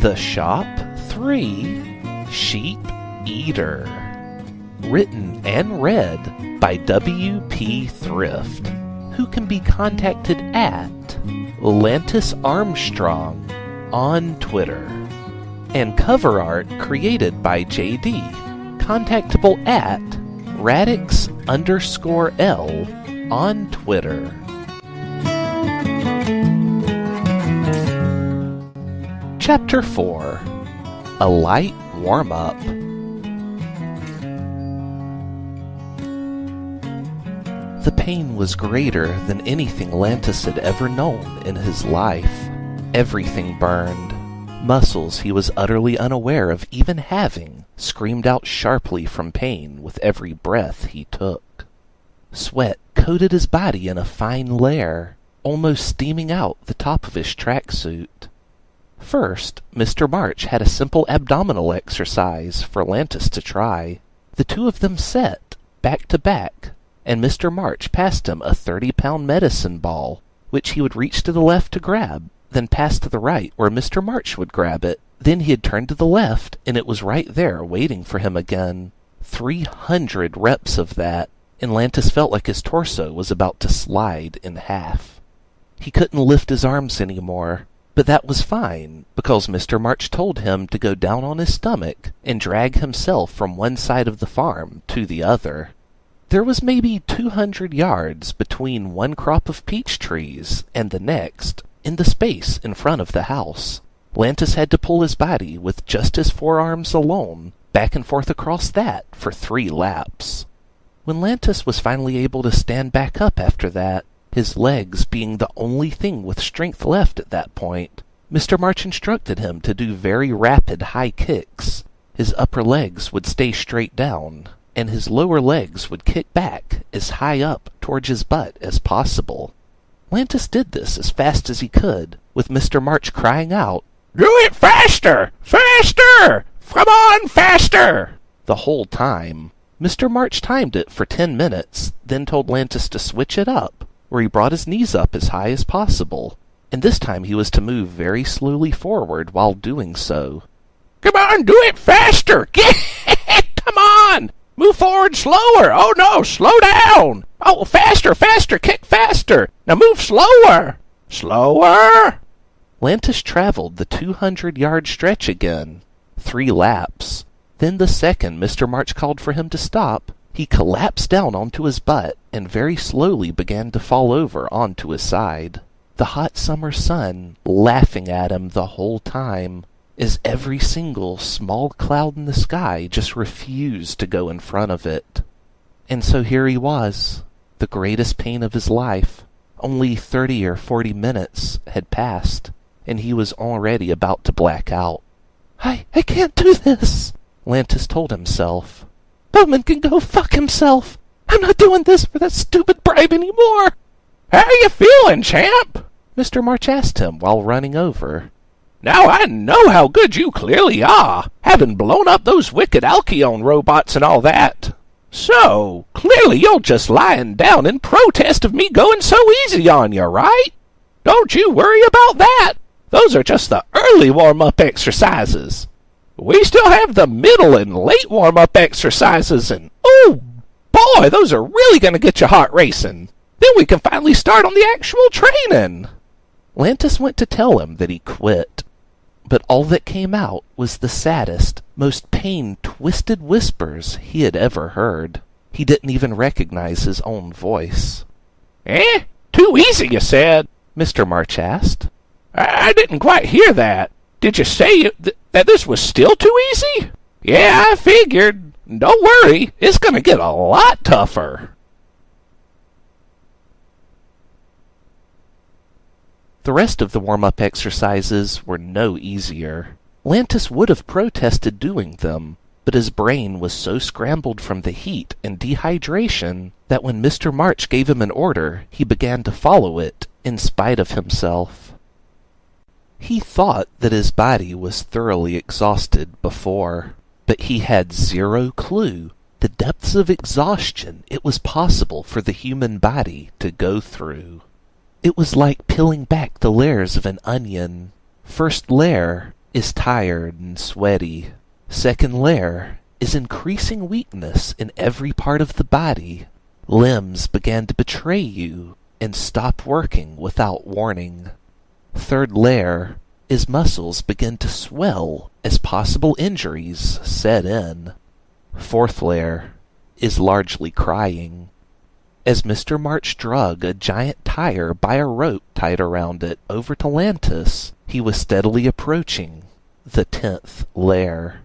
The Shop 3 Sheep Eater. Written and read by W.P. Thrift, who can be contacted at Lantis Armstrong on Twitter. And cover art created by JD, contactable at Radix_L on Twitter. Chapter 4. A Light Warm-Up. The pain was greater than anything Lantis had ever known in his life. Everything burned. Muscles he was utterly unaware of even having screamed out sharply from pain with every breath he took. Sweat coated his body in a fine layer, almost steaming out the top of his tracksuit. First, Mr. March had a simple abdominal exercise for Lantis to try. The two of them sat, back to back, and Mr. March passed him a 30-pound medicine ball, which he would reach to the left to grab, then pass to the right where Mr. March would grab it. Then he had turned to the left, and it was right there waiting for him again. 300 reps of that, and Lantis felt like his torso was about to slide in half. He couldn't lift his arms anymore. But that was fine, because Mr. March told him to go down on his stomach and drag himself from one side of the farm to the other. There was maybe 200 yards between one crop of peach trees and the next, in the space in front of the house. Lantis had to pull his body with just his forearms alone, back and forth across that for 3 laps. When Lantis was finally able to stand back up after that, his legs being the only thing with strength left at that point, Mr. March instructed him to do very rapid high kicks. His upper legs would stay straight down, and his lower legs would kick back as high up towards his butt as possible. Lantis did this as fast as he could, with Mr. March crying out, "Do it faster! Faster! Come on, faster!" the whole time. Mr. March timed it for 10 minutes, then told Lantis to switch it up, where he brought his knees up as high as possible, and this time he was to move very slowly forward while doing so. "Come on, do it faster! Get Come on! Move forward slower! Oh no, slow down! Oh, faster, faster, kick faster! Now move slower! Slower!" Lantis traveled the 200-yard stretch again, 3 laps. Then the second Mr. March called for him to stop, he collapsed down onto his butt and very slowly began to fall over onto his side. The hot summer sun laughing at him the whole time, as every single small cloud in the sky just refused to go in front of it. And so here he was, the greatest pain of his life. Only 30 or 40 minutes had passed, and he was already about to black out. I can't do this," Lantis told himself. "Bowman can go fuck himself. I'm not doing this for that stupid bribe anymore." "How you feeling, champ?" Mr. March asked him while running over. "Now I know how good you clearly are, having blown up those wicked Alcyone robots and all that. So, clearly you're just lying down in protest of me going so easy on you, right? Don't you worry about that. Those are just the early warm-up exercises. We still have the middle and late warm-up exercises, and oh boy, those are really going to get your heart racing. Then we can finally start on the actual training." Lantis went to tell him that he quit, but all that came out was the saddest, most pain-twisted whispers he had ever heard. He didn't even recognize his own voice. Too easy, you said?" Mr. March asked. I didn't quite hear that. Did you say that this was still too easy?" "Yeah, I figured. Don't worry, it's going to get a lot tougher." The rest of the warm-up exercises were no easier. Lantis would have protested doing them, but his brain was so scrambled from the heat and dehydration that when Mr. March gave him an order, he began to follow it in spite of himself. He thought that his body was thoroughly exhausted before, but he had zero clue the depths of exhaustion it was possible for the human body to go through. It was like peeling back the layers of an onion. First layer, is tired and sweaty. Second layer is increasing weakness in every part of the body. Limbs began to betray you and stop working without warning. Third layer is muscles begin to swell as possible injuries set in. Fourth layer is largely crying. As Mr. March drug a giant tire by a rope tied around it over to Lantis, he was steadily approaching the 10th layer.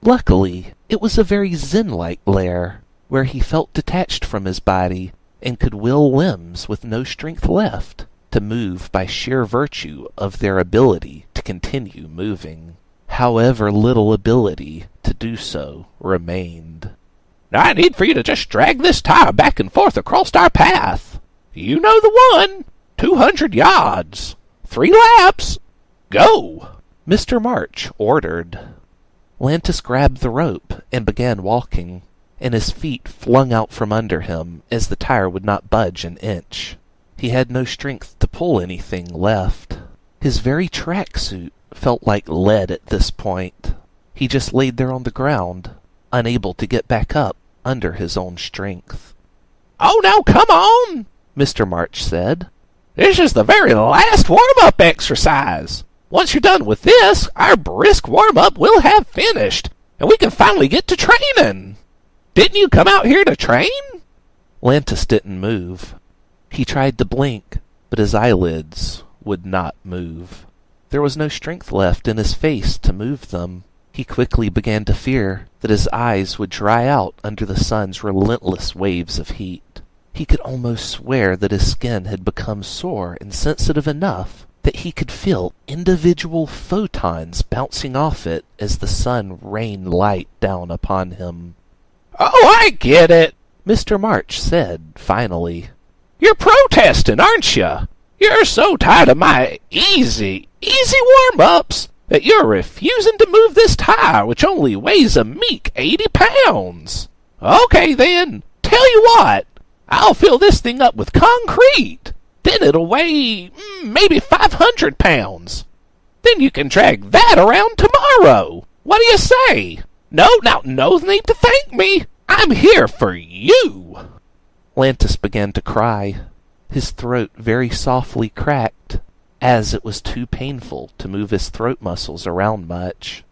Luckily, it was a very zen-like lair, where he felt detached from his body and could will limbs with no strength left to move by sheer virtue of their ability to continue moving. However little ability to do so remained. I need for you to just drag this tire back and forth across our path. You know the one. 200 yards. 3 laps. Go! Mr. March ordered. Lantis grabbed the rope and began walking, and his feet flung out from under him as the tire would not budge an inch. He had no strength to pull anything left. His very tracksuit felt like lead at this point. He just laid there on the ground, unable to get back up under his own strength. Oh, now come on, Mr. March said. This is the very last warm-up exercise. Once you're done with this, our brisk warm-up will have finished, and we can finally get to training. Didn't you come out here to train? Lantis didn't move. He tried to blink, but his eyelids would not move. There was no strength left in his face to move them. He quickly began to fear that his eyes would dry out under the sun's relentless waves of heat. He could almost swear that his skin had become sore and sensitive enough that he could feel individual photons bouncing off it as the sun rained light down upon him. Oh, I get it, Mr. March said, finally. You're protesting, aren't you? You're so tired of my easy warm-ups that you're refusing to move this tire, which only weighs a meek 80 pounds. Okay, then, tell you what, I'll fill this thing up with concrete. Then it'll weigh maybe 500 pounds. Then you can drag that around tomorrow. What do you say? No need to thank me. I'm here for you. Lantis began to cry. His throat very softly cracked, as it was too painful to move his throat muscles around much.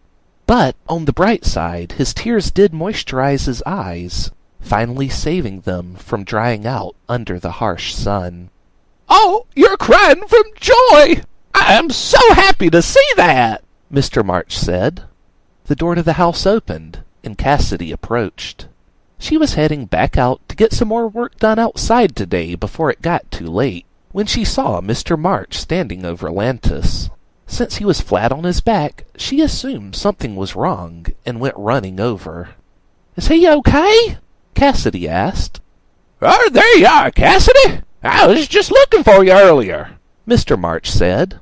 But, on the bright side, his tears did moisturize his eyes, finally saving them from drying out under the harsh sun. Oh, you're crying from joy! I am so happy to see that, Mr. March said. The door to the house opened, and Cassidy approached. She was heading back out to get some more work done outside today before it got too late, when she saw Mr. March standing over Lantis. Since he was flat on his back, she assumed something was wrong and went running over. Is he okay? Cassidy asked. Oh, there you are, Cassidy. I was just looking for you earlier, Mr. March said.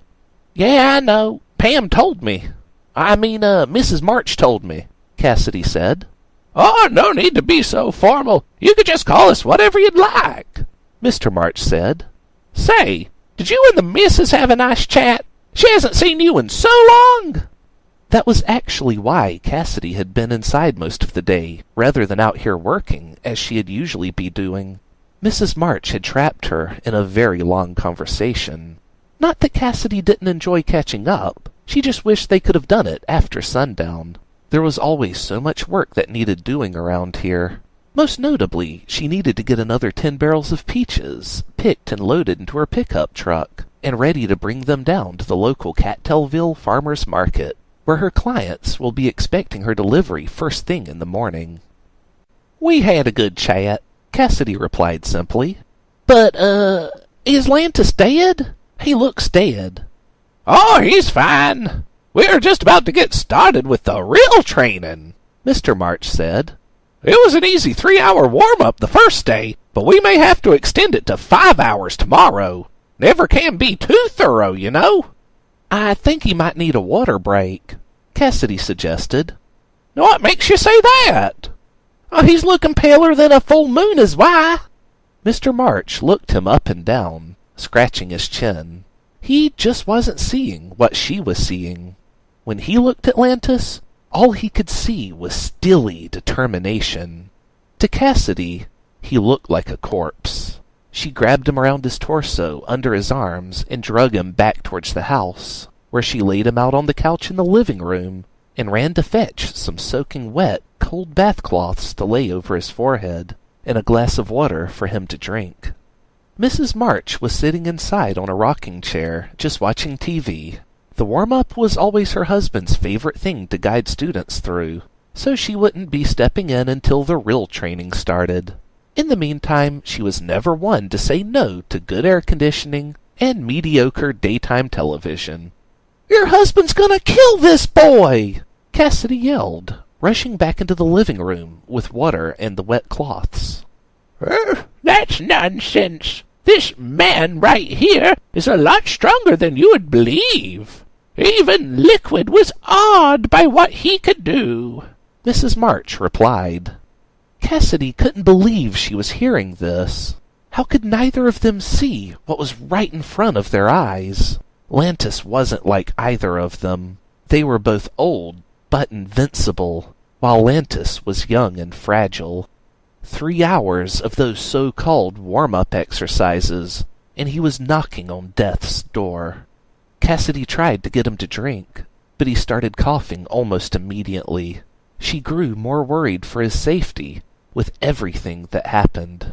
Yeah, I know. Pam told me. Mrs. March told me, Cassidy said. Oh, no need to be so formal. You could just call us whatever you'd like, Mr. March said. Say, did you and the missus have a nice chat? She hasn't seen you in so long. That was actually why Cassidy had been inside most of the day, rather than out here working, as she had usually be doing. Mrs. March had trapped her in a very long conversation. Not that Cassidy didn't enjoy catching up, she just wished they could have done it after sundown. There was always so much work that needed doing around here. Most notably, she needed to get another 10 barrels of peaches, picked and loaded into her pickup truck, and ready to bring them down to the local Cattailville Farmers Market, where her clients will be expecting her delivery first thing in the morning. We had a good chat, Cassidy replied simply. But, is Lantis dead? He looks dead. Oh, he's fine. We're just about to get started with the real training, Mr. March said. It was an easy 3-hour warm-up the first day, but we may have to extend it to 5 hours tomorrow. Never can be too thorough, you know. I think he might need a water break, Cassidy suggested. What makes you say that? Oh, he's looking paler than a full moon is why. Mr. March looked him up and down, scratching his chin. He just wasn't seeing what she was seeing. When he looked at Lantis, all he could see was steely determination. To Cassidy, he looked like a corpse. She grabbed him around his torso, under his arms, and drug him back towards the house, where she laid him out on the couch in the living room, and ran to fetch some soaking wet, cold bath cloths to lay over his forehead, and a glass of water for him to drink. Mrs. March was sitting inside on a rocking chair, just watching TV. The warm-up was always her husband's favorite thing to guide students through, so she wouldn't be stepping in until the real training started. In the meantime, she was never one to say no to good air conditioning and mediocre daytime television. "Your husband's gonna kill this boy!" Cassidy yelled, rushing back into the living room with water and the wet cloths. That's nonsense. This man right here is a lot stronger than you would believe. Even Liquid was awed by what he could do," Mrs. March replied. Cassidy couldn't believe she was hearing this. How could neither of them see what was right in front of their eyes? Lantis wasn't like either of them. They were both old, but invincible, while Lantis was young and fragile. 3 hours of those so-called warm-up exercises, and he was knocking on death's door. Cassidy tried to get him to drink, but he started coughing almost immediately. She grew more worried for his safety with everything that happened.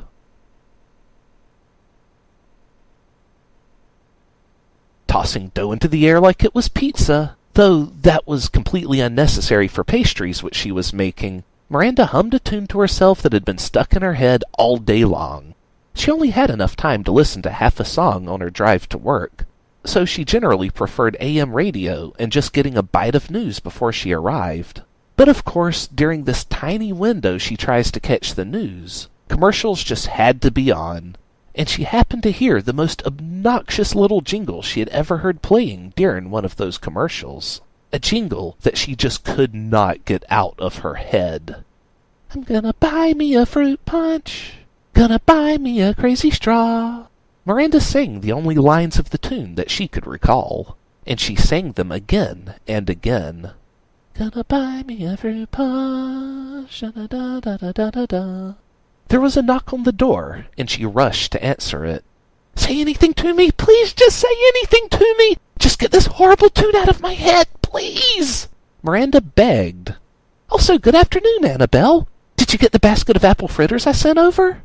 Tossing dough into the air like it was pizza, though that was completely unnecessary for pastries which she was making, Miranda hummed a tune to herself that had been stuck in her head all day long. She only had enough time to listen to half a song on her drive to work, so she generally preferred AM radio and just getting a bite of news before she arrived. But of course, during this tiny window she tries to catch the news, commercials just had to be on, and she happened to hear the most obnoxious little jingle she had ever heard playing during one of those commercials. A jingle that she just could not get out of her head. "I'm gonna buy me a fruit punch, gonna buy me a crazy straw." Miranda sang the only lines of the tune that she could recall, and she sang them again and again. "Gonna buy me a fruit punch, da-da-da-da-da-da-da." There was a knock on the door, and she rushed to answer it. "Say anything to me! Please just say anything to me! Just get this horrible tune out of my head, please!" Miranda begged. "Also, good afternoon, Annabelle. Did you get the basket of apple fritters I sent over?"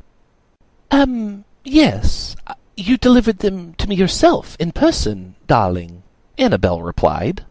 Yes. You delivered them to me yourself, in person, darling," Annabelle replied.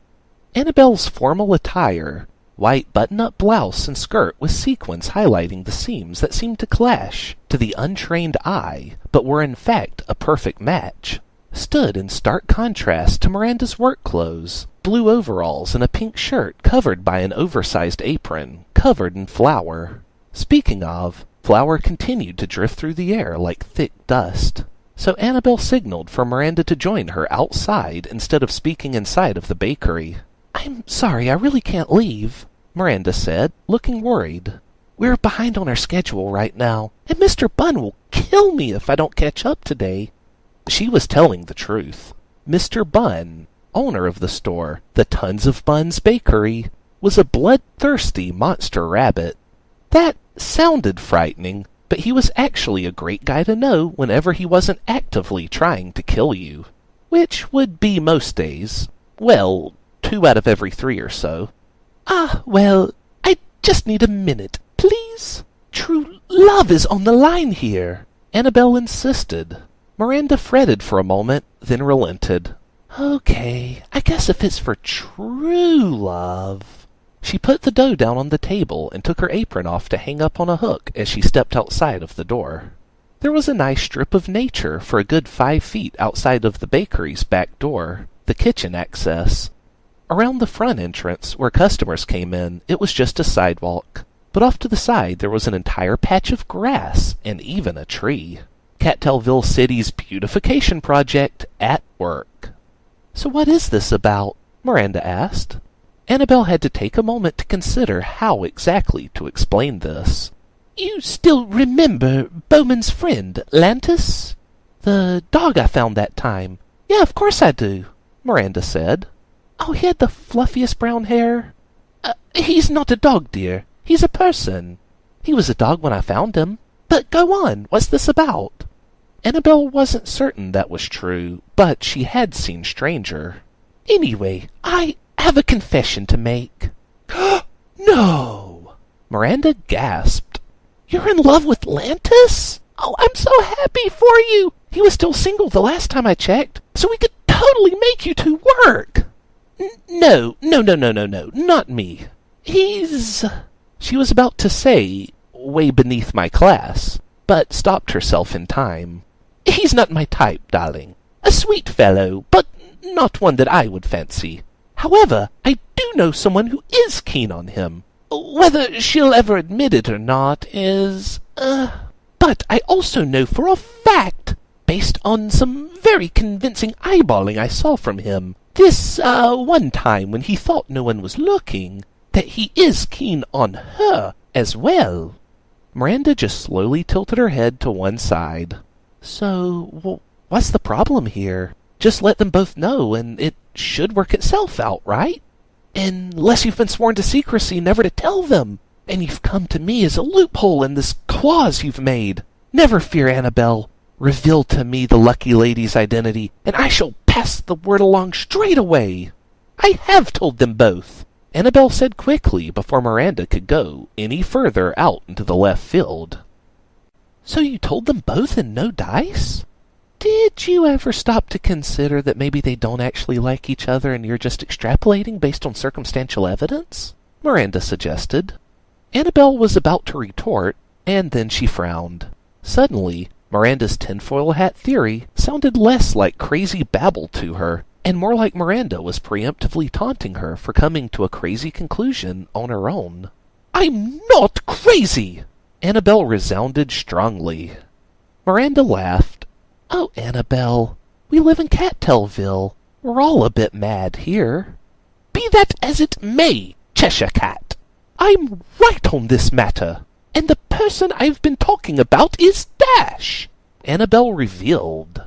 Annabelle's formal attire, white button-up blouse and skirt with sequins highlighting the seams that seemed to clash to the untrained eye, but were in fact a perfect match, stood in stark contrast to Miranda's work clothes, blue overalls and a pink shirt covered by an oversized apron, covered in flour. Speaking of, flour continued to drift through the air like thick dust. So Annabelle signaled for Miranda to join her outside instead of speaking inside of the bakery. "I'm sorry, I really can't leave," Miranda said, looking worried. "We're behind on our schedule right now, and Mr. Bunn will kill me if I don't catch up today." She was telling the truth. Mr. Bunn, owner of the store, the Tons of Buns Bakery, was a bloodthirsty monster rabbit. That sounded frightening, but he was actually a great guy to know whenever he wasn't actively trying to kill you, which would be most days. Well, 2 out of every 3 or so. Well, I just need a minute, please. True love is on the line here," Annabelle insisted. Miranda fretted for a moment, then relented. "Okay, I guess if it's for true love." She put the dough down on the table and took her apron off to hang up on a hook as she stepped outside of the door. There was a nice strip of nature for a good 5 feet outside of the bakery's back door, the kitchen access. Around the front entrance, where customers came in, it was just a sidewalk, but off to the side there was an entire patch of grass and even a tree. Cattailville City's beautification project at work. "So what is this about?" Miranda asked. Annabelle had to take a moment to consider how exactly to explain this. "You still remember Bowman's friend, Lantis? The dog I found that time." "Yeah, of course I do," Miranda said. Oh, he had the fluffiest brown hair. He's not a dog, dear. He's a person. He was a dog when I found him. But go on, what's this about? Annabelle wasn't certain that was true, but she had seen stranger. Anyway, I have a confession to make. No! Miranda gasped. You're in love with Lantis? Oh, I'm so happy for you! He was still single the last time I checked, so we could totally make you two work! No, not me. He's... She was about to say, way beneath my class, but stopped herself in time. He's not my type, darling. A sweet fellow, but not one that I would fancy. However, I do know someone who is keen on him. Whether she'll ever admit it or not is... But I also know for a fact, based on some very convincing eyeballing I saw from him, this, one time when he thought no one was looking, that he is keen on her as well. Miranda just slowly tilted her head to one side. So, what's the problem here? Just let them both know, and it should work itself out, right? Unless you've been sworn to secrecy never to tell them, and you've come to me as a loophole in this clause you've made. Never fear, Annabelle. Reveal to me the lucky lady's identity, and I shall pass the word along straight away. I have told them both, Annabelle said quickly before Miranda could go any further out into the left field. So you told them both and no dice? Did you ever stop to consider that maybe they don't actually like each other and you're just extrapolating based on circumstantial evidence? Miranda suggested. Annabelle was about to retort, and then she frowned. Suddenly, Miranda's tinfoil hat theory sounded less like crazy babble to her, and more like Miranda was preemptively taunting her for coming to a crazy conclusion on her own. I'm not crazy! Annabelle resounded strongly. Miranda laughed. Oh, Annabelle, we live in Cattailville. We're all a bit mad here. Be that as it may, Cheshire Cat, I'm right on this matter, and the person I've been talking about is Dash, Annabelle revealed.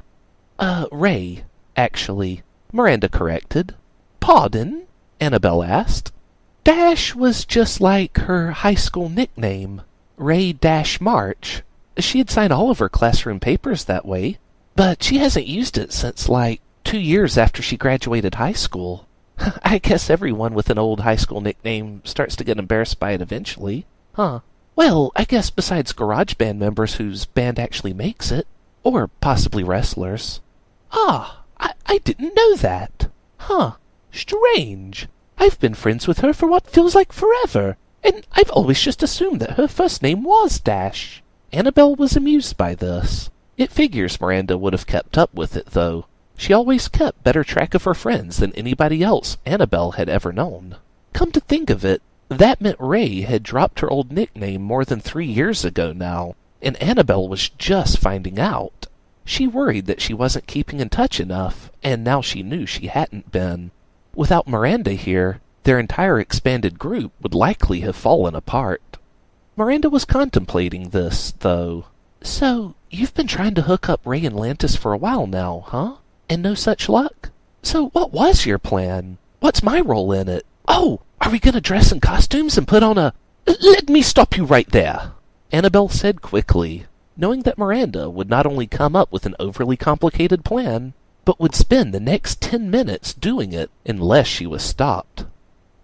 Ray, actually, Miranda corrected. Pardon? Annabelle asked. Dash was just like her high school nickname, Ray Dash March. She had signed all of her classroom papers that way, but she hasn't used it since, 2 years after she graduated high school. I guess everyone with an old high school nickname starts to get embarrassed by it eventually. Huh. Well, I guess besides garage band members whose band actually makes it. Or possibly wrestlers. Ah, I didn't know that. Huh. Strange. I've been friends with her for what feels like forever, and I've always just assumed that her first name was Dash. Annabelle was amused by this. It figures Miranda would have kept up with it, though. She always kept better track of her friends than anybody else Annabelle had ever known. Come to think of it, that meant Ray had dropped her old nickname more than 3 years ago now, and Annabelle was just finding out. She worried that she wasn't keeping in touch enough, and now she knew she hadn't been. Without Miranda here, their entire expanded group would likely have fallen apart. Miranda was contemplating this, though. So, you've been trying to hook up Ray and Lantis for a while now, huh? And no such luck? So what was your plan? What's my role in it? Oh, are we gonna dress in costumes and put on a... Let me stop you right there, Annabelle said quickly, knowing that Miranda would not only come up with an overly complicated plan, but would spend the next 10 minutes doing it unless she was stopped.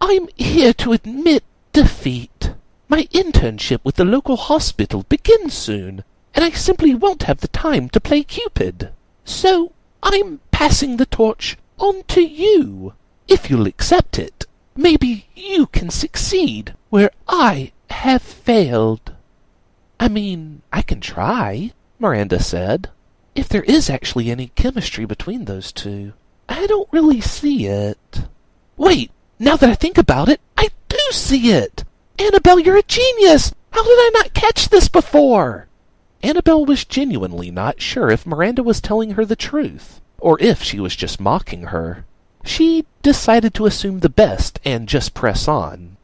I'm here to admit defeat. My internship with the local hospital begins soon, and I simply won't have the time to play Cupid. So, I'm passing the torch on to you. If you'll accept it, maybe you can succeed where I have failed. I mean, I can try, Miranda said. If there is actually any chemistry between those two, I don't really see it. Wait, now that I think about it, I do see it! Annabelle, you're a genius! How did I not catch this before? Annabelle was genuinely not sure if Miranda was telling her the truth, or if she was just mocking her. She decided to assume the best and just press on.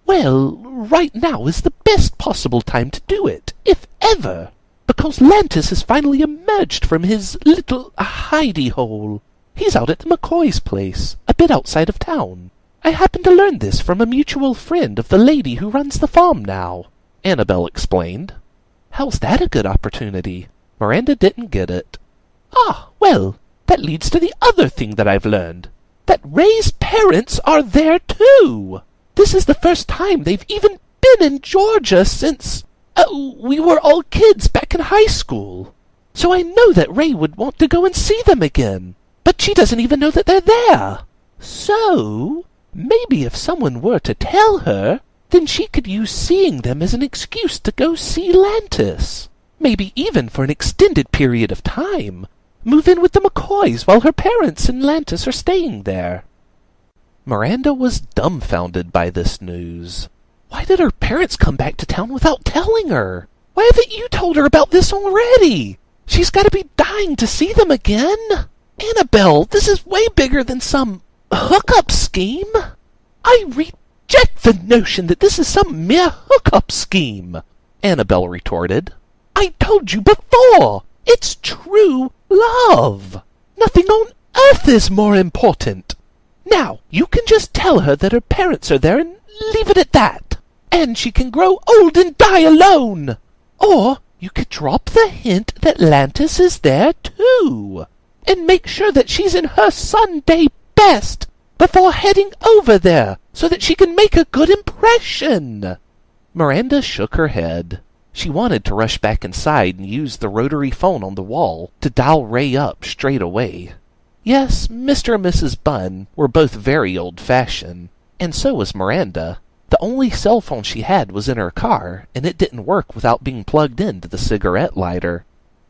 Well, right now is the best possible time to do it, if ever, because Lantis has finally emerged from his little hidey-hole. He's out at the McCoy's place, a bit outside of town. I happened to learn this from a mutual friend of the lady who runs the farm now," Annabel explained. "How's that a good opportunity?" Miranda didn't get it. "Ah, well, that leads to the other thing that I've learned. That Ray's parents are there too. This is the first time they've even been in Georgia since we were all kids back in high school. So I know that Ray would want to go and see them again. But she doesn't even know that they're there. So maybe if someone were to tell her, then she could use seeing them as an excuse to go see Lantis. Maybe even for an extended period of time. Move in with the McCoys while her parents and Lantis are staying there." Miranda was dumbfounded by this news. Why did her parents come back to town without telling her? Why haven't you told her about this already? She's got to be dying to see them again. Annabel, this is way bigger than some hookup scheme. I reject the notion that this is some mere hookup scheme, Annabel retorted. I told you before, it's true love. Nothing on earth is more important. Now, you can just tell her that her parents are there and leave it at that. And she can grow old and die alone. Or you could drop the hint that Lantis is there too. And make sure that she's in her Sunday best before heading over there so that she can make a good impression. Miranda shook her head. She wanted to rush back inside and use the rotary phone on the wall to dial Ray up straight away. Yes, Mr. and Mrs. Bunn were both very old-fashioned, and so was Miranda. The only cell phone she had was in her car, and it didn't work without being plugged into the cigarette lighter.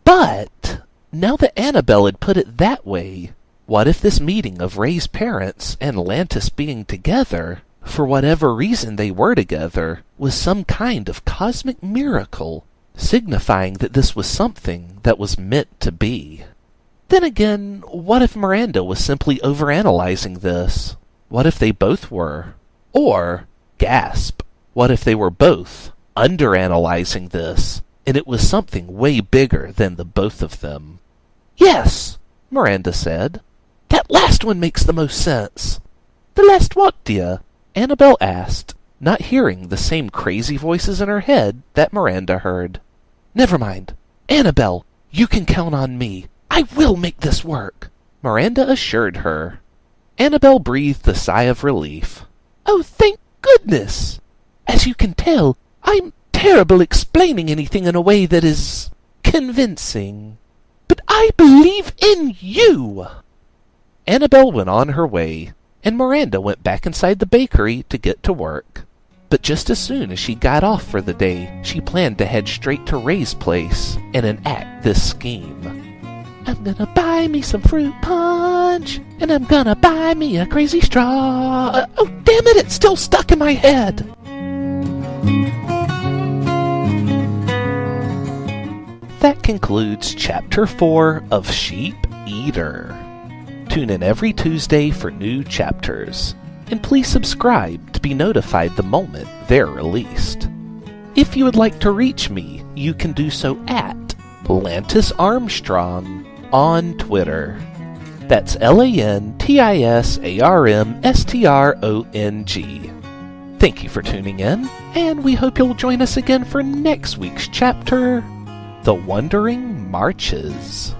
But now that Annabel had put it that way, what if this meeting of Ray's parents and Lantis being together, for whatever reason they were together, was some kind of cosmic miracle, signifying that this was something that was meant to be? Then again, what if Miranda was simply overanalyzing this? What if they both were? Or, gasp, what if they were both underanalyzing this, and it was something way bigger than the both of them? Yes, Miranda said. That last one makes the most sense. The last what, dear? Annabel asked, not hearing the same crazy voices in her head that Miranda heard. Never mind. Annabel, you can count on me. I will make this work, Miranda assured her. Annabel breathed a sigh of relief. Oh, thank goodness! As you can tell, I'm terrible explaining anything in a way that is convincing. But I believe in you! Annabel went on her way, and Miranda went back inside the bakery to get to work. But just as soon as she got off for the day, she planned to head straight to Ray's place and enact this scheme. I'm gonna buy me some fruit punch, and I'm gonna buy me a crazy straw. Oh, damn it, it's still stuck in my head. That concludes Chapter 4 of Sheep Eater. Tune in every Tuesday for new chapters, and please subscribe to be notified the moment they're released. If you would like to reach me, you can do so at Lantis Armstrong on Twitter. That's LANTISARMSTRONG. Thank you for tuning in, and we hope you'll join us again for next week's chapter, The Wandering Marches.